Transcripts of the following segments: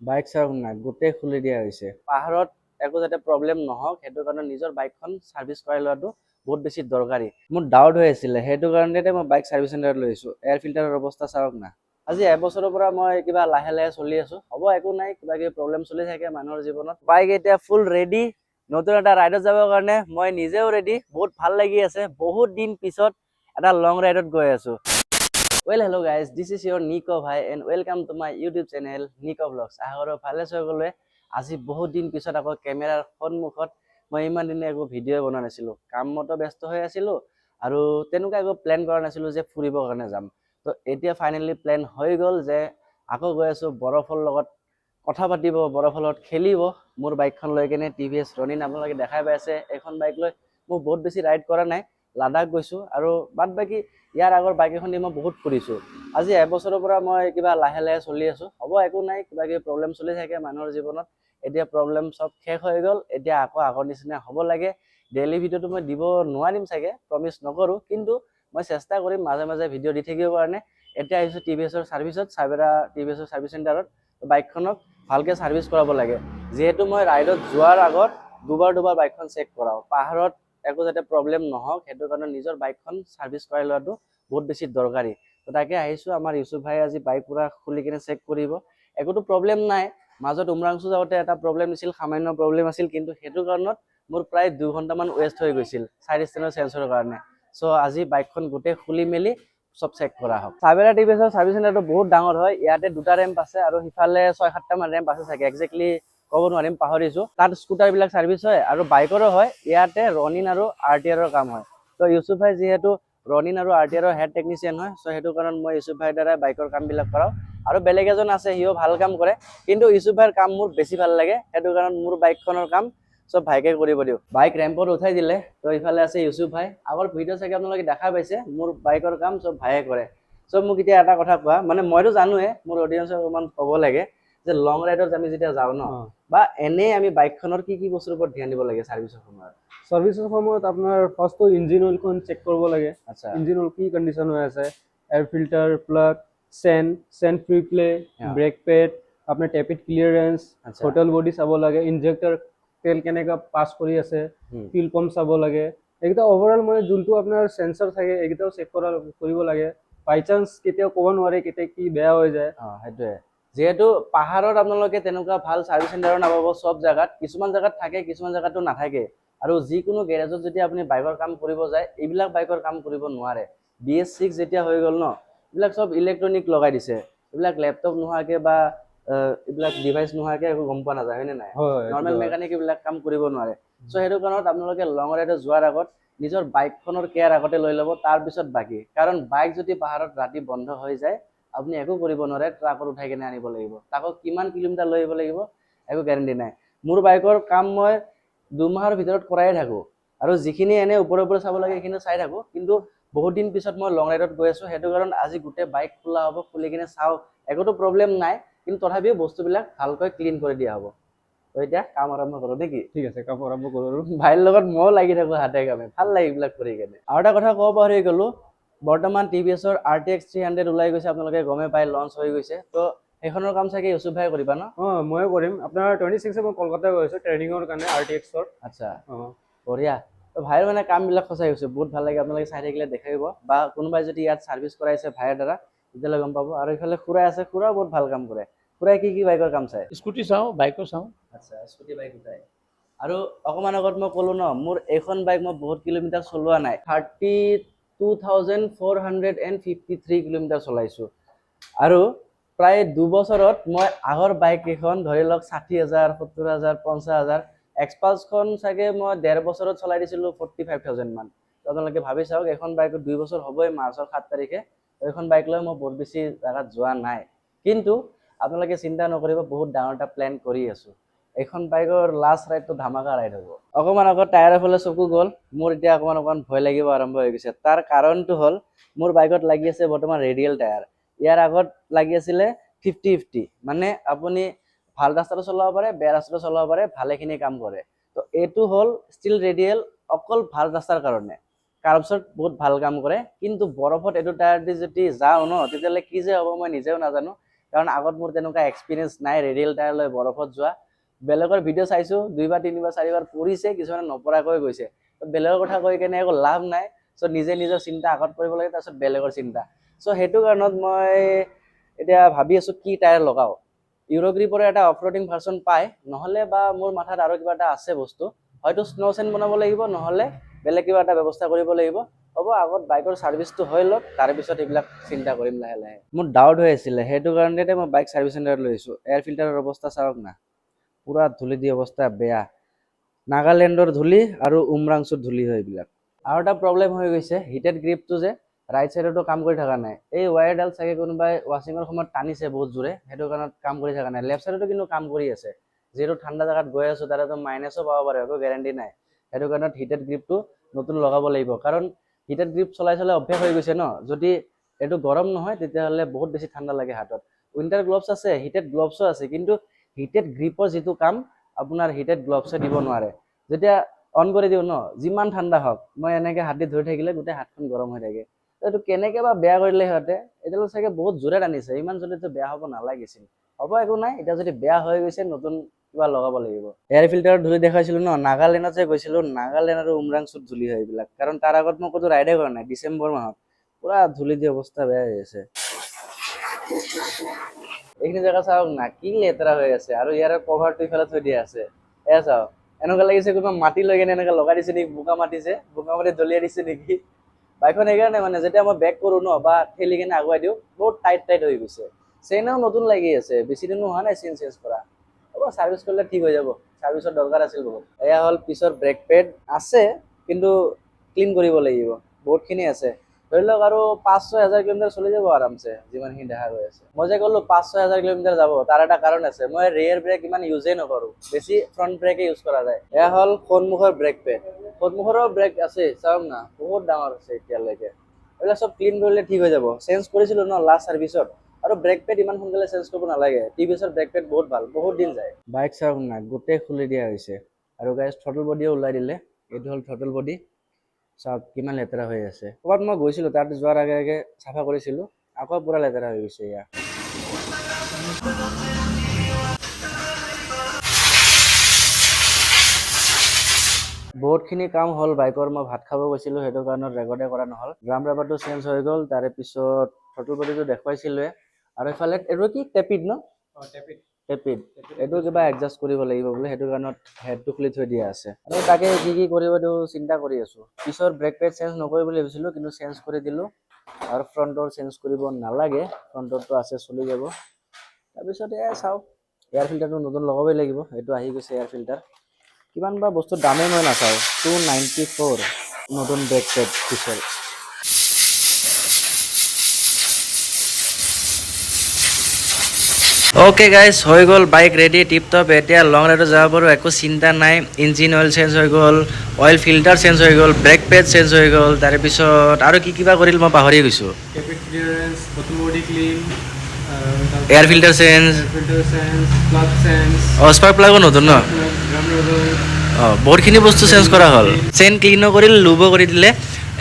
Bike চাওক না গোটেই খুলি দিয়া হৈছে। পাহাৰত একো যাতে প্ৰব্লেম নহওক সেইটো কাৰণে নিজৰ বাইকখন ছাৰ্ভিচ কৰাই লোৱাটো বহুত বেছি দৰকাৰী। মোৰ ডাউট হৈ আছিলে, সেইটো কাৰণতে মই বাইক ছাৰ্ভিচ চেণ্টাৰত লৈ আহিছোঁ। এয়াৰ ফিল্টাৰৰ অৱস্থা চাওক না। আজি এবছৰৰ পৰা মই কিবা লাহে লাহে চলি আছোঁ। হ'ব, একো নাই, কিবা কিবি প্ৰব্লেম চলি থাকে মানুহৰ জীৱনত। বাইক এতিয়া ফুল ৰেডি নতুন এটা ৰাইডত যাবৰ কাৰণে। মই নিজেও ৰেডি, বহুত ভাল লাগি আছে। বহুত দিন পিছত এটা লং ৰাইডত গৈ আছোঁ। Well, hello guys, this is your Nico bhai and welcome to my YouTube channel Nico Vlogs. আহৰ ভালে সকলোৱে। আজি বহুত দিন পিছত আকৌ কেমেৰাৰ সন্মুখত। মই ইমান দিনে একো ভিডিঅ' বনোৱা নাছিলোঁ, কামতো ব্যস্ত হৈ আছিলোঁ আৰু তেনেকুৱা একো প্লেন কৰা নাছিলোঁ যে ফুৰিবৰ কাৰণে যাম। তো এতিয়া ফাইনেলি প্লেন হৈ গ'ল যে আকৌ গৈ আছোঁ বৰফৰ লগত কথা পাতিব, বৰফৰ লগত খেলিব। মোৰ বাইকখন লৈ কেনে TVS ৰনিন আপোনালোকে দেখাই পাইছে। এখন বাইক লৈ মই বহুত বেছি ৰাইড কৰা নাই। লাডাখ গৈছোঁ আৰু বাদ বাকী ইয়াৰ আগৰ বাইক এখন দি মই বহুত ফুৰিছোঁ। আজি এবছৰৰ পৰা মই কিবা লাহে লাহে চলি আছোঁ। হ'ব, একো নাই, কিবা কিবি প্ৰব্লেম চলি থাকে মানুহৰ জীৱনত। এতিয়া প্ৰব্লেম চব শেষ হৈ গ'ল। এতিয়া আকৌ আগৰ নিচিনা হ'ব লাগে। ডেইলি ভিডিঅ'টো মই দিব নোৱাৰিম চাগে, প্ৰমিছ নকৰোঁ, কিন্তু মই চেষ্টা কৰিম মাজে মাজে ভিডিঅ' দি থাকিবৰ কাৰণে। এতিয়া আহিছোঁ TVSৰ ছাৰ্ভিচত, চাইবেৰা TVSৰ ছাৰ্ভিচ চেণ্টাৰত। বাইকখনক ভালকৈ ছাৰ্ভিচ কৰাব লাগে। যিহেতু মই ৰাইডত যোৱাৰ আগত দুবাৰ বাইকখন চেক কৰাওঁ। পাহাৰত একো যাতে প্ৰব্লেম নহওক সেইটো কাৰণে নিজৰ বাইকখন ছাৰ্ভিচ কৰাই লোৱাটো বহুত বেছি দৰকাৰী। তো তাকে আহিছোঁ। আমাৰ ইউচুফ ভাই আজি বাইক পুৰা খুলি কিনে চেক কৰিব। একোতো প্ৰব্লেম নাই। মাজত উমৰাংচু যাওঁতে এটা প্ৰব্লেম দিছিল, সামান্য প্ৰব্লেম আছিল, কিন্তু সেইটো কাৰণত মোৰ প্ৰায় 2 ঘণ্টামান ৱেষ্ট হৈ গৈছিল চাইড ষ্টেণ্ডৰ চেঞ্চৰৰ কাৰণে। চ' আজি বাইকখন গোটেই খুলি মেলি চব চেক কৰা হওক। চাইবেৰা TVSৰ ছাৰ্ভিচ চেণ্টাৰটো বহুত ডাঙৰ হয়। ইয়াতে 2টা ৰেম্প আছে আৰু সিফালে 6-7টা মান ৰেম্প আছে চাগে, একজেক্টলি ক'ব নোৱাৰিম, পাহৰিছোঁ। তাত স্কুটাৰবিলাক ছাৰ্ভিচ হয় আৰু বাইকৰো হয়। ইয়াতে ৰনিন আৰু RTRৰ কাম হয়। তো ইউচুফ ভাই যিহেতু ৰনিন আৰু RTRৰ হেড টেকনিচিয়ান হয়, চ' সেইটো কাৰণত মই ইউচুফ ভাইৰ দ্বাৰাই বাইকৰ কামবিলাক কৰাওঁ। আৰু বেলেগ এজন আছে, সিও ভাল কাম কৰে, কিন্তু ইউচুফ ভাইৰ কাম মোৰ বেছি ভাল লাগে। সেইটো কাৰণত মোৰ বাইকখনৰ কাম চব ভাইকে কৰিব দিওঁ। বাইক ৰেম্পত উঠাই দিলে। তো ইফালে আছে ইউচুফ ভাই। আগৰ ভিডিঅ' চাগে আপোনালোকে দেখা পাইছে, মোৰ বাইকৰ কাম চব ভাইয়ে কৰে। চ' মোক এতিয়া এটা কথা কোৱা, মানে মইতো জানোৱে, মোৰ অডিয়েঞ্চক অকণমান ক'ব লাগে যে লং ৰাইডত আমি যেতিয়া যাওঁ ন, বা এনেই আমি বাইকখনৰ কি কি বস্তুৰ ওপৰত ধ্যান দিব লাগে ছাৰ্ভিচৰ সময়ত? সার্ভিসের সময়ত আপনার ফার্স্ট ইঞ্জিন অয়েলখন চেক করব লাগে। আচ্ছা, ইঞ্জিন অয়েল কি কন্ডিশন হৈ আছে, এয়ার ফিল্টার, প্লাগ, চেন ফ্রি প্লে, ব্রেক পেড, আপনার টেপিড ক্লিয়ারেন্স, আচ্ছা, থ্ৰটল বডি চাব লাগে, ইনজেক্টৰ তেল কেনেকা পাছ কৰি আছে, ফিউল পাম্প চাব লাগে। এইকেইটা ওভাৰঅল মানে যোনটো আপোনাৰ সেন্সৰ থাকে এইকেইটাও চেক কৰিব লাগে। বাই চান্স কেতিয়াও ক'ব নোৱাৰে কেতিয়া কি বেয়া হৈ যায়। সেইটোৱে। যিহেতু পাহাৰত আপোনালোকে তেনেকুৱা ভাল ছাৰ্ভিচ চেণ্টাৰো নাপাব চব জেগাত। কিছুমান জেগাত থাকে, কিছুমান জেগাতো নাথাকে। আৰু যিকোনো গেৰেজত যদি আপুনি বাইকৰ কাম কৰিব যায়, এইবিলাক বাইকৰ কাম কৰিব নোৱাৰে। BS6 যেতিয়া হৈ গ'ল ন, এইবিলাক চব ইলেক্ট্ৰনিক লগাই দিছে। এইবিলাক লেপটপ নোহোৱাকৈ বা এইবিলাক ডিভাইচ নোহোৱাকৈ একো গম পোৱা নাযায়, হয়নে নাই? নৰ্মেল মেকানিক এইবিলাক কাম কৰিব নোৱাৰে। চ' সেইটো কাৰণত আপোনালোকে লং ৰাইডত যোৱাৰ আগত নিজৰ বাইকখনৰ কেয়াৰ আগতে লৈ ল'ব, তাৰপিছত বাকী। কাৰণ বাইক যদি পাহাৰত ৰাতি বন্ধ হৈ যায়, আপুনি একো কৰিব নোৱাৰে, ট্ৰাকত উঠাই কিনে আনিব লাগিব। তাকো কিমান কিলোমিটাৰ লৈ আহিব লাগিব একো গেৰেণ্টি নাই। মোৰ বাইকৰ কাম মই 2 মাহৰ ভিতৰত কৰায়ে থাকোঁ। আৰু যিখিনি এনে ওপৰে ওপৰে চাব লাগে সেইখিনি চাই থাকোঁ। কিন্তু বহুত দিন পিছত মই লং ৰাইডত গৈ আছোঁ, সেইটো কাৰণ আজি গোটেই বাইক খোলা হ'ব, খুলি কিনে চাওঁ। একোতো প্ৰব্লেম নাই, কিন্তু তথাপিও বস্তুবিলাক ভালকৈ ক্লিন কৰি দিয়া হ'ব। তো এতিয়া কাম আৰম্ভ কৰোঁ নেকি? ঠিক আছে, কাম আৰম্ভ কৰোঁ। ভাইৰ লগত ময়ো লাগি থাকোঁ হাতে কামে, ভাল লাগে এইবিলাক কৰি কেনে। আৰু এটা কথা ক'ব পাহৰি গ'লোঁ, বৰ্তমান TVSৰ RTX 300 ওলাই গৈছে, আপোনালোকে গমে পাই, লঞ্চ হৈ গৈছে। তো সেইখনৰ কাম চাগে ইউচুফ ভাই কৰিবা ন? ময়ে কৰিম। আপোনাৰ 26 মই কলকাতা গৈ আছোঁ ট্ৰেইনিঙৰ কাৰণে RTXৰ। আচ্ছা, বঢ়িয়া। তো ভাইৰ মানে কামবিলাক সঁচাই হৈছে বহুত ভাল লাগে। আপোনালোকে চাই থাকিলে দেখাব, বা কোনোবাই যদি ইয়াত ছাৰ্ভিচ কৰাইছে ভাইৰ দ্বাৰা তেতিয়াহ'লে গম পাব। আৰু এইফালে খুৰাই আছে, খুৰাও বহুত ভাল কাম কৰে। খুৰাই কি কি বাইকৰ কাম চায়? স্কুটি চাওঁ, বাইকো চাওঁ। আচ্ছা, স্কুটি বাইক উঠাই। আৰু অকণমান আগত মই ক'লোঁ ন, মোৰ এইখন বাইক মই বহুত কিলোমিটাৰ চলোৱা নাই। 32,453 কিলোমিটাৰ চলাইছোঁ। আৰু প্ৰায় 2 বছৰত মই আগৰ বাইক কেইখন ধৰি লওক 60,000, 70,000, 50,000, এক্সপালছখন চাগে মই 1.5 বছৰত চলাই দিছিলোঁ 45,000 মান। তো আপোনালোকে ভাবি চাওক, এখন বাইকত 2 বছৰ হ'বই মাৰ্চৰ 7 তাৰিখে। এইখন বাইক লৈ মই বহুত বেছি জেগাত যোৱা নাই। কিন্তু আপোনালোকে চিন্তা নকৰিব, বহুত ডাঙৰ এটা প্লেন কৰি আছোঁ। এইখন বাইকৰ লাষ্ট ৰাইডটো ধামাকা ৰাইড হ'ব। অকণমান আগত টায়াৰৰ ফালে চকু গ'ল, মোৰ এতিয়া অকণমান ভয় লাগিব আৰম্ভ হৈ গৈছে। তাৰ কাৰণটো হ'ল, মোৰ বাইকত লাগি আছে বৰ্তমান ৰেডিয়েল টায়াৰ। ইয়াৰ আগত লাগি আছিলে 50-50, মানে আপুনি ভাল ৰাস্তাটো চলাব পাৰে, বেয়া ৰাস্তাটো চলাব পাৰে, ভালেখিনি কাম কৰে। তো এইটো হ'ল ষ্টিল ৰেডিয়েল, অকল ভাল ৰাস্তাৰ কাৰণে। কাৰ্বছত বহুত ভাল কাম কৰে, কিন্তু বৰফত এইটো টায়াৰ দি যদি যাওঁ ন, তেতিয়াহ'লে কি যে হ'ব মই নিজেও নাজানো। কাৰণ আগত মোৰ তেনেকুৱা এক্সপিৰিয়েঞ্চ নাই ৰেডিয়েল টায়াৰ লৈ বৰফত যোৱা। বেলেগৰ ভিডিঅ' চাইছোঁ 2বাৰ 3বাৰ 4বাৰ পৰিছে, কিছুমানে নপৰাকৈ গৈছে। বেলেগৰ কথা কৈ কেনে একো লাভ নাই। চ' নিজে নিজৰ চিন্তা আগত কৰিব লাগে, তাৰপিছত বেলেগৰ চিন্তা। চ' সেইটো কাৰণত মই এতিয়া ভাবি আছোঁ কি টায়াৰ লগাওঁ। ইউৰোগ্ৰিপৰ এটা অফৰোডিং ভাৰ্চন পায়, নহ'লে বা মোৰ মাথাত আৰু কিবা এটা আছে বস্তু, হয়তো স্ন' চেন বনাব লাগিব, নহ'লে বেলেগ কিবা এটা ব্যৱস্থা কৰিব লাগিব। হ'ব, আগত বাইকৰ ছাৰ্ভিচটো হৈ লওক, তাৰপিছত এইবিলাক চিন্তা কৰিম লাহে লাহে। মোৰ ডাউট হৈ আছিলে, সেইটো কাৰণতে মই বাইক ছাৰ্ভিচ চেণ্টাৰত লৈ আহিছোঁ। এয়াৰ ফিল্টাৰৰ অৱস্থা চাওক না, পুৰা ধূলি দি অৱস্থা বেয়া। নাগালেণ্ডৰ ধূলি আৰু উমৰাংচুৰ ধূলি হয় এইবিলাক। আৰু এটা প্ৰব্লেম হৈ গৈছে, হিটেড গ্ৰিপটো যে ৰাইট চাইডতো কাম কৰি থকা নাই। এই ৱায়াৰডাল চাগে কোনোবাই ৱাশ্বিঙৰ সময়ত টানিছে বহুত জোৰে, সেইটো কাৰণত কাম কৰি থকা নাই। লেফ্ট চাইডতো কিন্তু কাম কৰি আছে। যিহেতু ঠাণ্ডা জেগাত গৈ আছোঁ, তাতেতো মাইনাছো পাব পাৰে, একো গেৰেণ্টি নাই। সেইটো কাৰণত হিটেড গ্ৰিপটো নতুন লগাব লাগিব, কাৰণ হিটেড গ্ৰিপ চলাই অভ্যাস হৈ গৈছে ন। যদি এইটো গৰম নহয়, তেতিয়াহ'লে বহুত বেছি ঠাণ্ডা লাগে হাতত। উইণ্টাৰ গ্লভছ আছে, হিটেড গ্লভছো আছে, কিন্তু হিটেড গ্ৰিপৰ যিটো কাম আপোনাৰ হিটেড গ্লভছে দিব নোৱাৰে। যেতিয়া অন কৰি দিওঁ ন, যিমান ঠাণ্ডা হওক, মই এনেকৈ হাত দি ধৰি থাকিলে গোটেই হাতখন গৰম হৈ থাকে। এইটো কেনেকৈ বা বেয়া কৰিলে সিহঁতে, এইডাল চাগে বহুত জোৰে টানিছে, ইমান জোৰেতো বেয়া হ'ব নালাগিছিল। হ'ব, একো নাই, এতিয়া যদি বেয়া হৈ গৈছে নতুন কিবা লগাব লাগিব। এয়াৰ ফিল্টাৰত ধূলি দেখাইছিলোঁ ন, নাগালেণ্ডত যে গৈছিলোঁ, নাগালেণ্ড আৰু উমৰাংচুত ধূলি হয় এইবিলাক। কাৰণ তাৰ আগত মই ক'তো ৰাইডে কৰা নাই, ডিচেম্বৰ মাহত পুৰা ধূলি দি অৱস্থা বেয়া হৈ আছে। এইখিনি জেগা চাওক না, কি লেতেৰা হৈ আছে, আৰু ইয়াৰ কভাৰটো ইফালে থৈ দিয়া আছে। এয়া চাওক, এনেকুৱা লাগিছে কোনোবা মাটি লৈ কেনে এনেকৈ লগাই দিছে নেকি, বোকা মাটিছে, বোকা মাটি দলিয়াই দিছে নেকি। বাইকখন সেইকাৰণে মানে যেতিয়া মই বেক কৰোঁ ন, বা ঠেলি কেনে আগুৱাই দিওঁ, বহুত টাইট হৈ গৈছে। চেইনো নতুন লাগি আছে, বেছি দিনো হোৱা নাই চেইন চেঞ্জ কৰা। হ'ব, ছাৰ্ভিচ কৰিলে ঠিক হৈ যাব, ছাৰ্ভিচৰ দৰকাৰ আছিল বহুত। এয়া হ'ল পিছৰ ব্ৰেক পেড আছে, কিন্তু ক্লিন কৰিব লাগিব, বহুতখিনি আছে। ধৰি লওক আৰু 5-6 হাজাৰ কিলোমিটাৰ চলি যাব আৰামছে, যিমানখিনি দেখা গৈ আছে। মই যে ক'লো 5-6 হাজাৰ কিলোমিটাৰ যাব, তাৰ এটা কাৰণ আছে। মই ৰিয়েৰ ব্ৰেক ইমান ইউজেই নকৰোঁ, বেছি ফ্ৰণ্ট ব্ৰেকে ইউজ কৰা যায়। এয়া হ'ল সন্মুখৰ ব্ৰেক পেড, সন্মুখৰো ব্ৰেক আছে, চাওক না, বহুত ডাঙৰ আছে এতিয়ালৈকে। এইবিলাক চব ক্লিন কৰিলে ঠিক হৈ যাব। চেঞ্জ কৰিছিলোঁ ন লাষ্ট ছাৰ্ভিচত, আৰু ব্ৰেক পেড ইমান সোনকালে চেঞ্জ কৰিব নালাগে। টিভিএছৰ ব্ৰেক পেড বহুত ভাল, বহুত দিন যায়। বাইক চাওক না, গোটেই খুলি দিয়া হৈছে। আৰু গাইজ থ্ৰটল বডিও ওলাই দিলে, এইটো হ'ল থ্ৰটল বডি। চাওক কিমান লেতেৰা হৈ আছে। ক'ৰবাত মই গৈছিলোঁ, তাত যোৱাৰ আগে আগে চাফা কৰিছিলোঁ, আকৌ পুৰা লেতেৰা হৈ গৈছে এয়া। বহুতখিনি কাম হ'ল বাইকৰ। মই ভাত খাব গৈছিলোঁ, সেইটো কাৰণত ৰেকৰ্ডে কৰা নহ'ল। ড্ৰাম ৰাবাৰটো চেঞ্জ হৈ গ'ল, তাৰে পিছত থ্ৰটল বডিটো দেখুৱাইছিলোঁৱে। আৰু এইফালে এইটো কি টেপিড ন, টেপিড, এইটো কিবা এডজাষ্ট কৰিব লাগিব বোলে, সেইটো কাৰণত হেডটো খুলি থৈ দিয়া আছে। আৰু তাকে কি কৰিব এইটো চিন্তা কৰি আছোঁ। পিছৰ ব্ৰেক পেড চেঞ্জ নকৰিম বুলি ভাবিছিলোঁ, কিন্তু চেঞ্জ কৰি দিলোঁ। আৰু ফ্ৰণ্টৰ চেঞ্জ কৰিব নালাগে, ফ্ৰণ্টৰটো আছে, চলি যাব। তাৰপিছত এয়া চাওক, এয়াৰ ফিল্টাৰটো নতুন লগাবই লাগিব। এইটো আহি গৈছে এয়াৰ ফিল্টাৰ। কিমান বা বস্তুৰ দামেই মই নাচাওঁ, 294 নতুন ব্ৰেক পেড পিছৰ। অ'কে গাইজ, হৈ গ'ল বাইক ৰেডি, টিপ টপ। এতিয়া লং ৰাইডত যাব পাৰোঁ, একো চিন্তা নাই। ইঞ্জিন অইল চেঞ্জ হৈ গ'ল, অইল ফিল্টাৰ চেঞ্জ হৈ গ'ল, ব্ৰেক পেড চেঞ্জ হৈ গ'ল, তাৰপিছত আৰু কি কিবা কৰিল মই পাহৰি গৈছোঁ। Tappet clearance, bottle body clean, air filter change, plug change, spark প্লাগো নতুন ন। বহুতখিনি বস্তু চেঞ্জ কৰা হ'ল। চেইন ক্লিনো কৰিল, লুবো কৰি দিলে,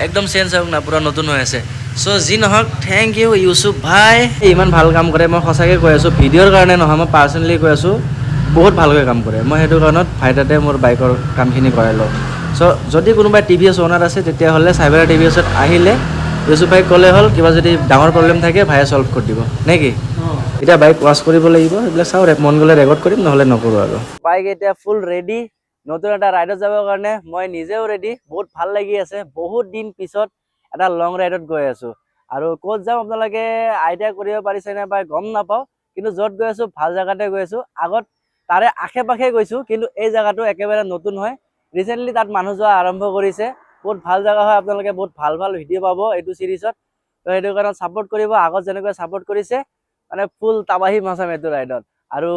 একদম চেঞ্জ হওক না, পূৰা নতুন হৈ আছে। চ' যি নহওক, থেংক ইউ ইউচুফ ভাই, ইমান ভাল কাম কৰে। মই সঁচাকৈ কৈ আছোঁ, ভিডিঅ'ৰ কাৰণে নহয়, মই পাৰ্চনেলি কৈ আছোঁ, বহুত ভালকৈ কাম কৰে। মই সেইটো কাৰণত ভাই তাতে মোৰ বাইকৰ কামখিনি কৰাই লওঁ। চ' যদি কোনোবাই টিভিএছ অ'নাৰ আছে, তেতিয়াহ'লে চাইবাৰ টিভিএছত আহিলে ইউচুফ ভাইক ক'লে হ'ল, কিবা যদি ডাঙৰ প্ৰব্লেম থাকে ভাইয়ে ছল্ভ কৰি দিব নে কি। এতিয়া বাইক ৱাছ কৰিব লাগিব, এইবিলাক চাওঁ, মন গ'লে ৰেকৰ্ড কৰিম, নহ'লে নকৰোঁ আৰু। বাইক এতিয়া ফুল ৰেডি নতুন এটা ৰাইডত যাবৰ কাৰণে। মই নিজেও ৰেডি, বহুত ভাল লাগি আছে। বহুত দিন পিছত এটা লং ৰাইডত গৈ আছোঁ। আৰু ক'ত যাম আপোনালোকে আইডিয়া কৰিব পাৰিছে নে বা গম নাপাওঁ, কিন্তু য'ত গৈ আছোঁ ভাল জেগাতে গৈ আছোঁ। আগত তাৰে আশে পাশে গৈছোঁ, কিন্তু এই জেগাটো একেবাৰে নতুন হয়। ৰিচেণ্টলি তাত মানুহ যোৱা আৰম্ভ কৰিছে। বহুত ভাল জেগা হয়, আপোনালোকে বহুত ভাল ভাল ভিডিঅ' পাব এইটো চিৰিজত। তো সেইটো কাৰণে ছাপোৰ্ট কৰিব, আগত যেনেকৈ ছাপোৰ্ট কৰিছে, মানে ফুল তাবাহি মাছাম এইটো ৰাইডত। আৰু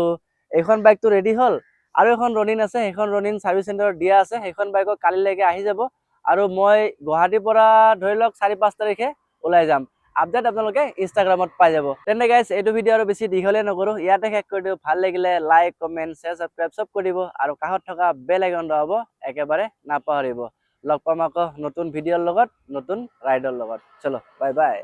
এইখন বাইকটো ৰেডি হ'ল, আৰু এখন ৰনিন আছে, সেইখন ৰনিন ছাৰ্ভিচ চেণ্টাৰত দিয়া আছে। সেইখন বাইকক কালিলৈকে আহি যাব, আৰু মই গুৱাহাটীৰ পৰা ধৰি লওক 4-5 তাৰিখে ওলাই যাম। আপডেট আপোনালোকে ইনষ্টাগ্ৰামত পাই যাব। তেন্তে গাইজ, এইটো ভিডিঅ' আৰু বেছি দীঘলে নকৰোঁ, ইয়াতে শেষ কৰি দিওঁ। ভাল লাগিলে লাইক, কমেণ্ট, শ্বেয়াৰ, ছাবস্ক্ৰাইব চব কৰিব, আৰু কাষত থকা বেল আইকন দবাব একেবাৰে নাপাহৰিব। লগ পাম আকৌ নতুন ভিডিঅ'ৰ লগত, নতুন ৰাইডৰ লগত। চলো, বাই বাই।